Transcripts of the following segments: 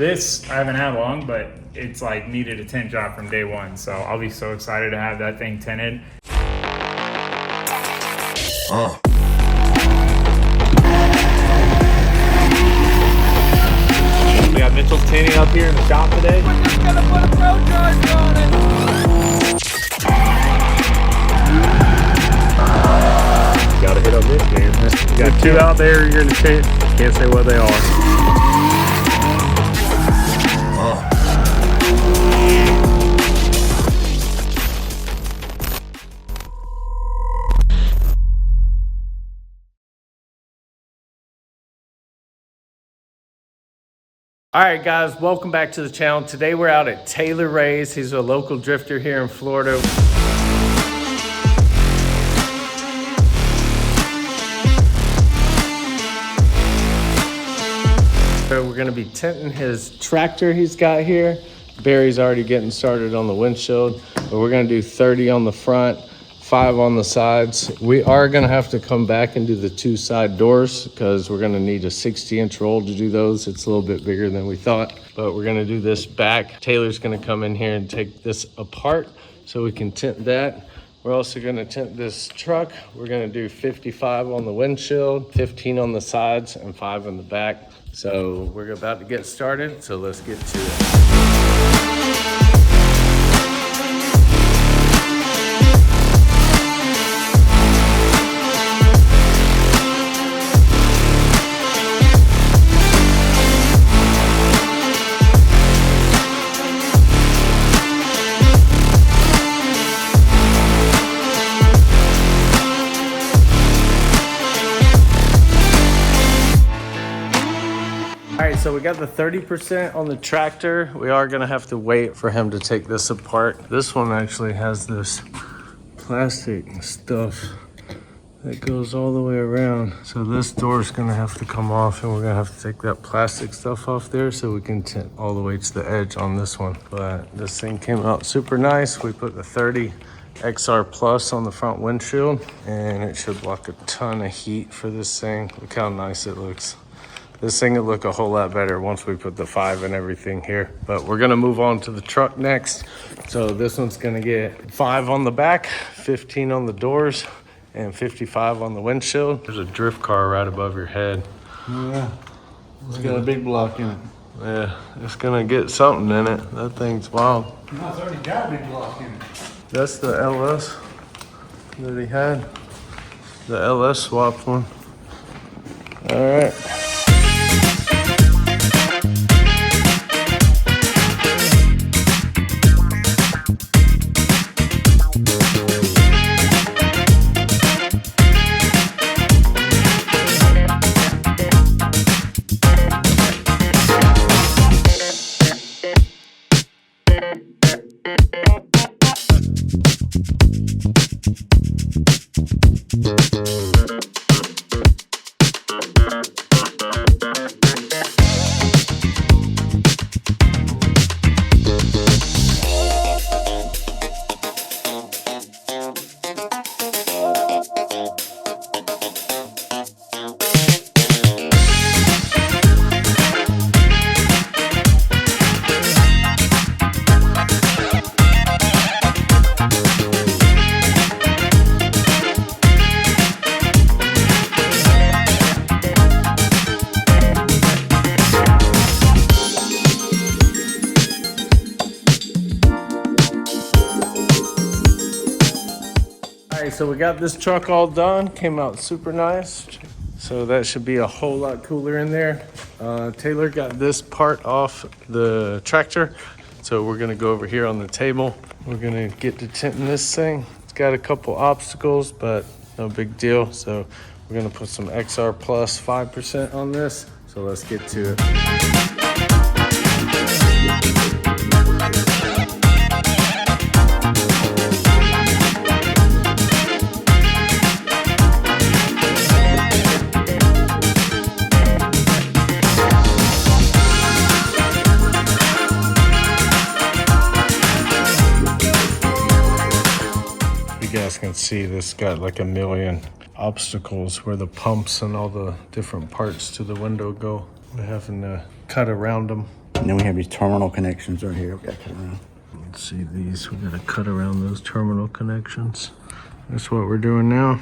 This I haven't had long, but it's like needed a tint job from day one. So I'll be so excited to have that thing tinted. We got Mitchell's tinting up here in the shop today. We're just gonna put a pro charger on it. Gotta hit on this game. You got two out there you're gonna tint. Can't say what they are. All right, guys, welcome back to the channel. Today we're out at Taylor Ray's. He's a local drifter here in Florida. So we're gonna be tinting his tractor he's got here. Barry's already getting started on the windshield, but we're gonna do 30 on the front, 5 on the sides. We are gonna have to come back and do the 2 side doors because we're gonna need a 60-inch roll to do those. It's a little bit bigger than we thought, but we're gonna do this back. Taylor's gonna come in here and take this apart so we can tint that. We're also gonna tint this truck. We're gonna do 55 on the windshield, 15 on the sides, and 5 in the back. So we're about to get started, so let's get to it. All right, so we got the 30% on the tractor. We are gonna have to wait for him to take this apart. This one actually has this plastic stuff that goes all the way around. So this door is gonna have to come off and we're gonna have to take that plastic stuff off there so we can tint all the way to the edge on this one. But this thing came out super nice. We put the 30 XR Plus on the front windshield and it should block a ton of heat for this thing. Look how nice it looks. This thing will look a whole lot better once we put the 5 and everything here. But we're gonna move on to the truck next. So this one's gonna get 5 on the back, 15 on the doors, and 55 on the windshield. There's a drift car right above your head. Yeah, it's got a big block in it. Yeah, it's gonna get something in it. That thing's wild. No, it's already got a big block in it. That's the LS that he had. The LS swapped one. All right. So we got this truck all done, came out super nice. So that should be a whole lot cooler in there. Taylor got this part off the tractor. So we're gonna go over here on the table. We're gonna get to tinting this thing. It's got a couple obstacles, but no big deal. So we're gonna put some XR Plus 5% on this. So let's get to it. Can see this got like a million obstacles where the pumps and all the different parts to the window go. We're having to cut around them. And then we have these terminal connections right here. We got to cut around. Let's see these. We got to cut around those terminal connections. That's what we're doing now.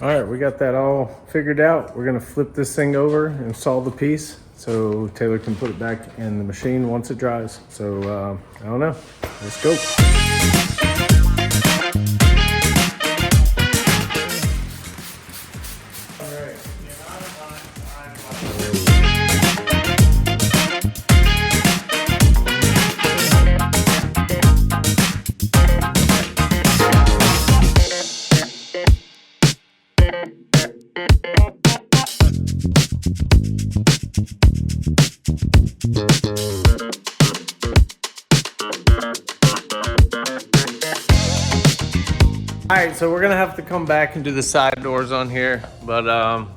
All right, we got that all figured out. We're gonna flip this thing over and install the piece so Taylor can put it back in the machine once it dries. So I don't know, let's go. All right, so we're gonna have to come back and do the side doors on here, but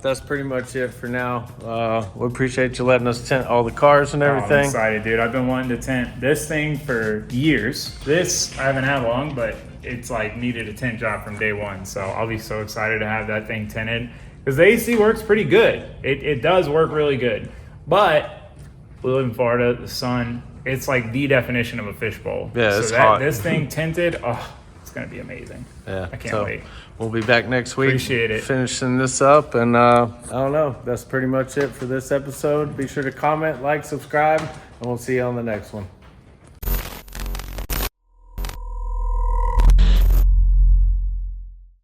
that's pretty much it for now. We appreciate you letting us tint all the cars and Oh, I'm everything. excited, dude. I've been wanting to tint this thing for years. This I haven't had long, but it's like needed a tint job from day one. So I'll be so excited to have that thing tinted because the AC works pretty good. It does work really good, but we live in Florida. The sun, it's like the definition of a fishbowl. Yeah, it's so hot. This thing tinted, oh, it's gonna be amazing. Yeah, I can't so wait. We'll be back next week. Appreciate it. Finishing this up, and I don't know. That's pretty much it for this episode. Be sure to comment, like, subscribe, and we'll see you on the next one.